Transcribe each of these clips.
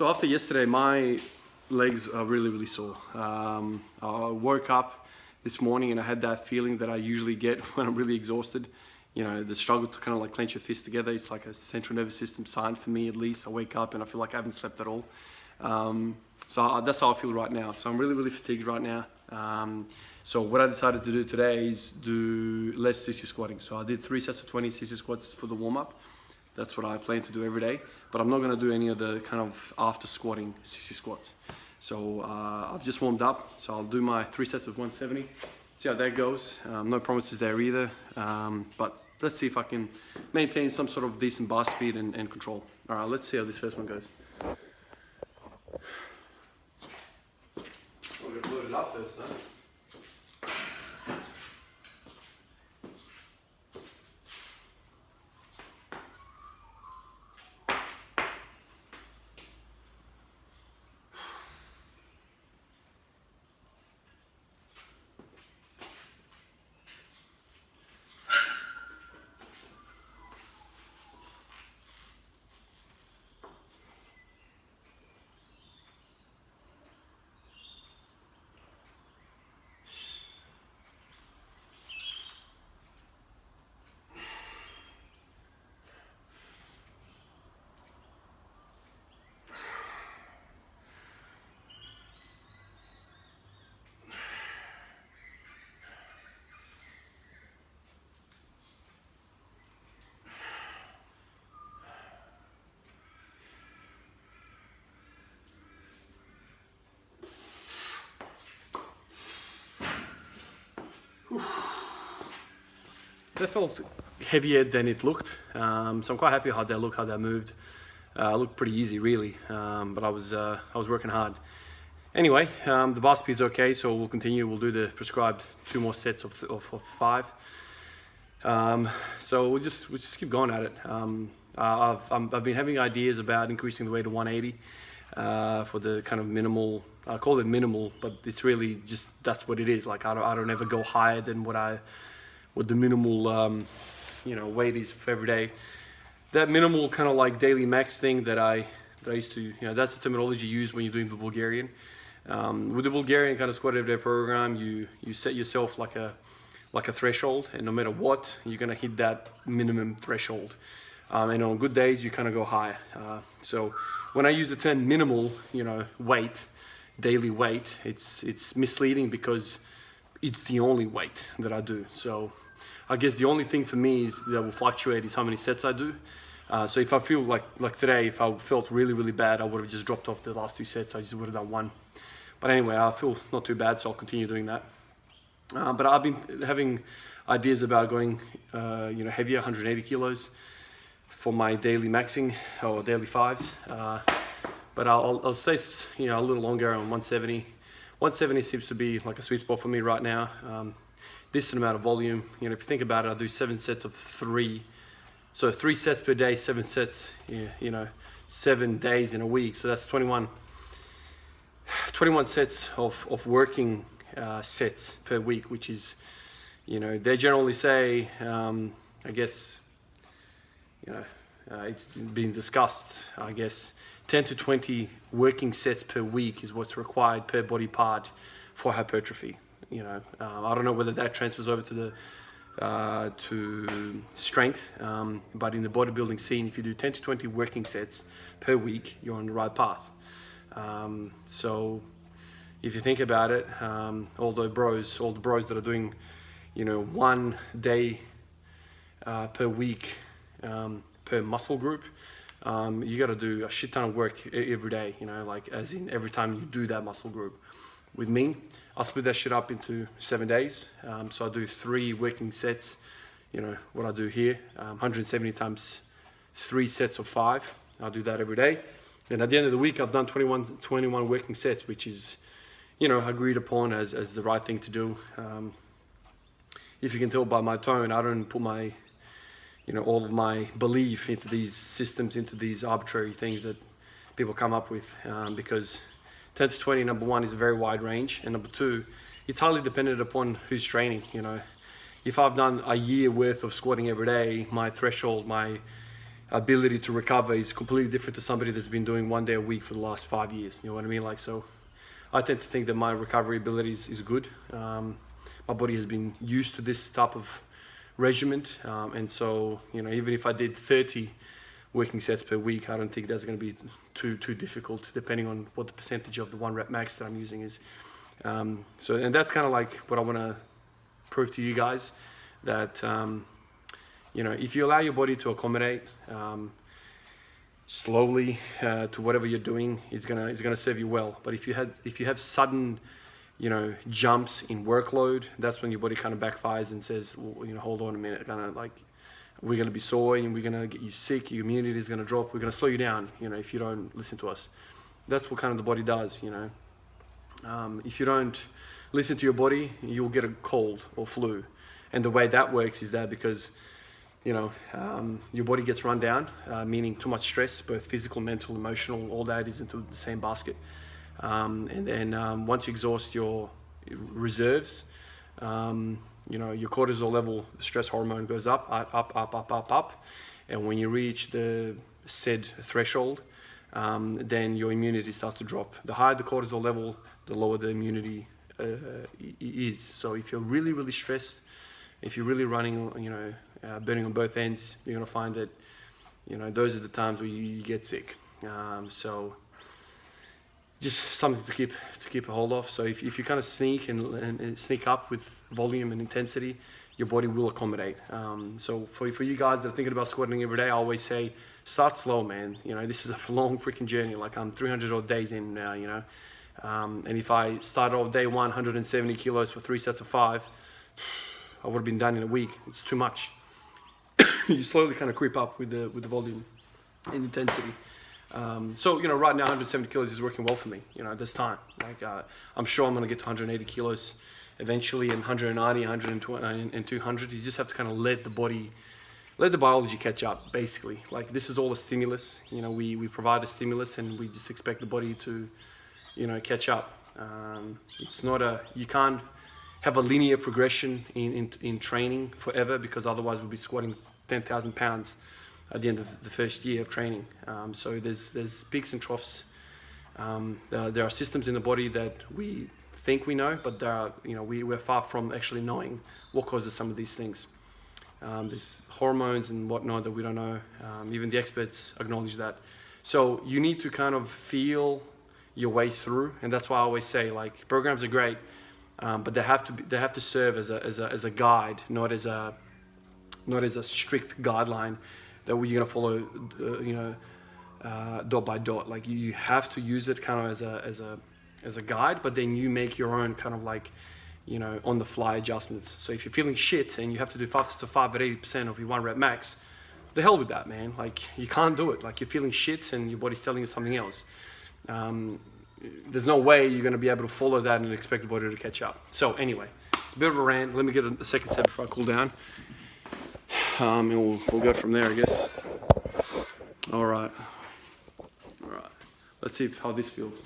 So after yesterday, my legs are really sore. I woke up this morning and I had that feeling that I usually get when I'm really exhausted. You know, the struggle to kind of like clench your fists together. It's like a central nervous system sign for me, at least. I wake up and I feel like I haven't slept at all. That's how I feel right now. So I'm really fatigued right now. So what I decided to do today is do less sissy squatting. So I did 3 sets of 20 sissy squats for the warm-up. That's what I plan to do every day, but I'm not going to do any of the kind of after squatting sissy squats. So I've just warmed up, so I'll do my 3 sets of 170, see how that goes. No promises there either, but let's see if I can maintain some sort of decent bar speed and control. All right, let's see how this first one goes. We're going to load it up first, huh? That felt heavier than it looked, so I'm quite happy how they look, how they moved. Looked pretty easy, really, but I was working hard. Anyway, the bar speed is okay, so we'll continue. We'll do the prescribed 2 more sets of 5. So we'll just keep going at it. I've been having ideas about increasing the weight to 180 for the kind of minimal. I call it minimal, but it's really just that's what it is. Like I don't ever go higher than what the minimal weight is for every day. That minimal kind of like daily max thing that I used to, that's the terminology used when you're doing the Bulgarian. With the Bulgarian kind of squat every day program, you set yourself like a threshold, and no matter what, you're gonna hit that minimum threshold. And on good days, you kind of go higher. So when I use the term minimal, weight, daily weight, it's misleading because it's the only weight that I do. So I guess the only thing for me is that will fluctuate is how many sets I do. So if I feel like today, if I felt really bad, I would have just dropped off the last 2 sets. I just would have done 1. But anyway, I feel not too bad, so I'll continue doing that. But I've been having ideas about going, heavier, 180 kilos for my daily maxing or daily 5s. But I'll stay, a little longer on 170. 170 seems to be like a sweet spot for me right now. Decent amount of volume. If you think about it, I do 7 sets of 3. So 3 sets per day, 7 sets, 7 days in a week. So that's 21 sets of working sets per week, which is, they generally say, I guess, it's been discussed, I guess, 10 to 20 working sets per week is what's required per body part for hypertrophy. I don't know whether that transfers over to strength, but in the bodybuilding scene, if you do 10 to 20 working sets per week, you're on the right path. So if you think about it, all the bros that are doing, 1 day per week per muscle group, you got to do a shit ton of work every day, like as in every time you do that muscle group. With me, I'll split that shit up into 7 days. So I do 3 working sets, what I do here, 170 times 3 sets of 5. I'll do that every day. And at the end of the week, I've done 21 working sets, which is, agreed upon as the right thing to do. If you can tell by my tone, I don't put my, all of my belief into these systems, into these arbitrary things that people come up with, because 10 to 20, number 1, is a very wide range, and number 2, it's highly dependent upon who's training. If I've done a year worth of squatting every day, my threshold, my ability to recover is completely different to somebody that's been doing 1 day a week for the last 5 years. You know what I mean? Like, so I tend to think that my recovery ability is good. My body has been used to this type of regiment, and so, you know, even if I did 30 working sets per week, I don't think that's going to be too difficult, depending on what the percentage of the 1 rep max that I'm using is. So, and that's kind of like what I want to prove to you guys, that you know, if you allow your body to accommodate slowly to whatever you're doing, it's gonna serve you well. But if you have sudden, you know, jumps in workload, that's when your body kind of backfires and says, well, you know, hold on a minute, kind of like, we're going to be sore and we're going to get you sick, your immunity is going to drop, we're going to slow you down, you know, if you don't listen to us. That's what kind of the body does, you know. If you don't listen to your body, you'll get a cold or flu. And the way that works is that because, you know, your body gets run down, meaning too much stress, both physical, mental, emotional, all that is into the same basket. And then once you exhaust your reserves, you know, your cortisol level, stress hormone goes up. And when you reach the said threshold, then your immunity starts to drop. The higher the cortisol level, the lower the immunity is. So if you're really, really stressed, if you're really running, you know, burning on both ends, you're going to find that, you know, those are the times where you get sick. So just something to keep a hold of. So if you kind of sneak and sneak up with volume and intensity, your body will accommodate. So for you guys that are thinking about squatting every day, I always say, start slow, man. You know, this is a long freaking journey. Like, I'm 300 odd days in now, you know. And if I started off day 170 kilos for 3 sets of 5, I would have been done in a week. It's too much. You slowly kind of creep up with the volume and intensity. So, you know, right now 170 kilos is working well for me, you know, at this time. Like, I'm sure I'm going to get to 180 kilos eventually, and 190, 120, and 200. You just have to kind of let the biology catch up, basically. Like, this is all a stimulus. You know, we provide a stimulus and we just expect the body to, you know, catch up. It's not you can't have a linear progression in training forever, because otherwise we'll be squatting 10,000 pounds at the end of the first year of training. So there's peaks and troughs. There are systems in the body that we think we know, but there are, you know, we're far from actually knowing what causes some of these things. There's hormones and whatnot that we don't know. Even the experts acknowledge that. So you need to kind of feel your way through, and that's why I always say, like, programs are great, but they have to serve as a guide, not as a strict guideline that you're gonna follow, you know, dot by dot. Like, you have to use it kind of as a guide, but then you make your own kind of, like, you know, on the fly adjustments. So if you're feeling shit and you have to do 5 sets of 5 at 80% of your 1 rep max, the hell with that, man. Like, you can't do it. Like, you're feeling shit and your body's telling you something else. There's no way you're gonna be able to follow that and expect the body to catch up. So anyway, it's a bit of a rant. Let me get a second set before I cool down. And we'll go from there, I guess. All right. Let's see how this feels.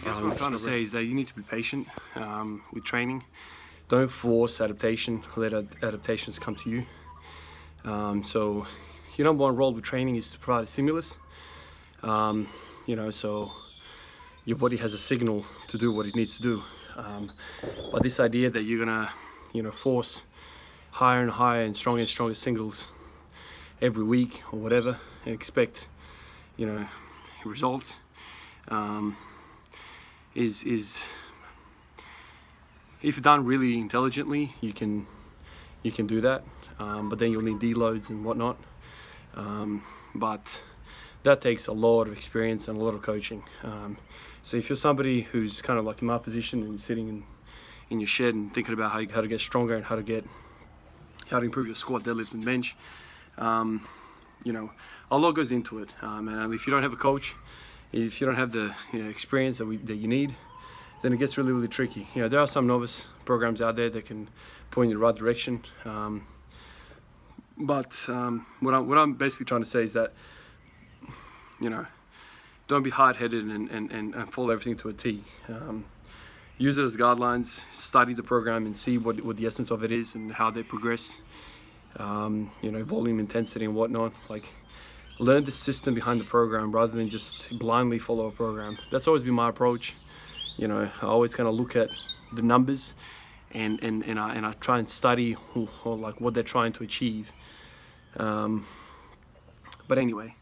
What I'm trying to say is that you need to be patient with training. Don't force adaptation. Let adaptations come to you. So your number one role with training is to provide a stimulus. You know, so your body has a signal to do what it needs to do. But this idea that you're gonna, you know, force higher and higher and stronger singles every week or whatever, and expect, you know, results, is if done really intelligently, you can do that, but then you'll need deloads and whatnot. But that takes a lot of experience and a lot of coaching. So if you're somebody who's kind of like in my position and sitting in your shed and thinking about how to get stronger and how to improve your squat, deadlift, and bench, you know, a lot goes into it. And if you don't have a coach, if you don't have the experience that you need, then it gets really, really tricky. You know, there are some novice programs out there that can point in the right direction. But what I'm basically trying to say is that, you know, don't be hard-headed and follow everything to a T. Use it as guidelines, study the program and see what the essence of it is and how they progress. You know, volume, intensity and whatnot. Like, learn the system behind the program rather than just blindly follow a program. That's always been my approach. You know, I always kind of look at the numbers and I try and study or like what they're trying to achieve. But anyway,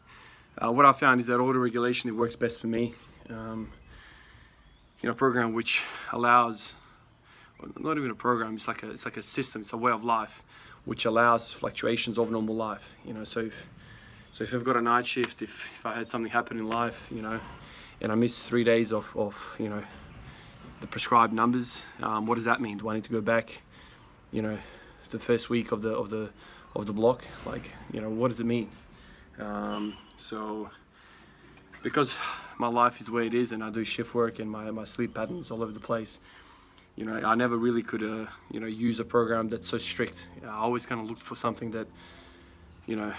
what I found is that auto regulation, it works best for me. You know, a program which allows, not even a program, it's like a system, it's a way of life which allows fluctuations of normal life. You know, so if I've got a night shift, if I had something happen in life, you know, and I miss 3 days of you know, the prescribed numbers, what does that mean? Do I need to go back, you know, the first week of the block? Like, you know, what does it mean? So because my life is the way it is and I do shift work and my sleep patterns all over the place, you know, I never really could you know, use a program that's so strict. I always kind of looked for something that, you know,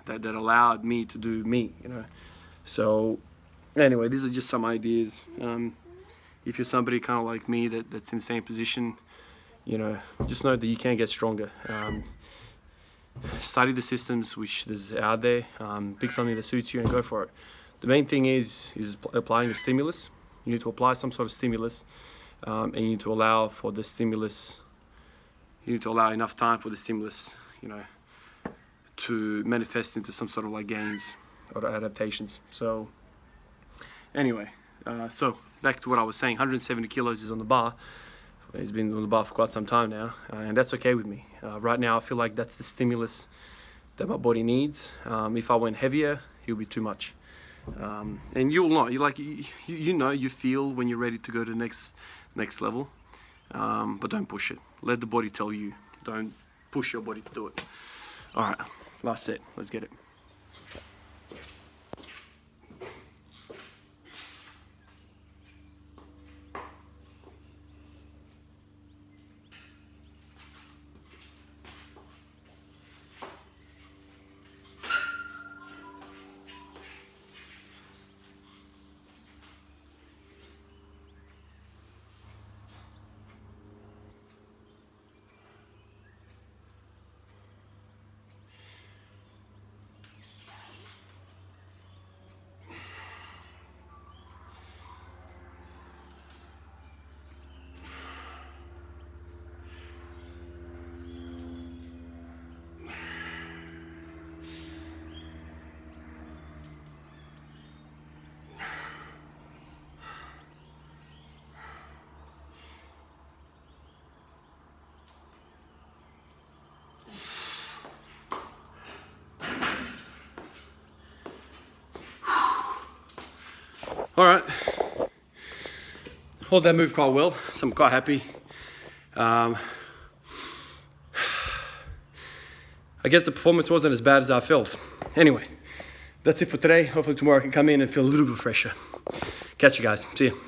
that allowed me to do me, you know. So anyway, these are just some ideas. If you're somebody kind of like me that's in the same position, you know, just know that you can get stronger. Study the systems which is out there, pick something that suits you and go for it. The main thing is applying the stimulus. You need to apply some sort of stimulus, and you need to allow for the stimulus, you need to allow enough time for the stimulus, you know, to manifest into some sort of like gains or adaptations. So anyway, so back to what I was saying, 170 kilos is on the bar. He's been on the bar for quite some time now, and that's okay with me. Right now I feel like that's the stimulus that my body needs. If I went heavier, it would be too much. And you'll know, you know, you feel when you're ready to go to the next level, but don't push it. Let the body tell you. Don't push your body to do it. All right, last set, let's get it. All right, hold that move quite well, so I'm quite happy. I guess the performance wasn't as bad as I felt. Anyway, that's it for today. Hopefully tomorrow I can come in and feel a little bit fresher. Catch you guys, see you.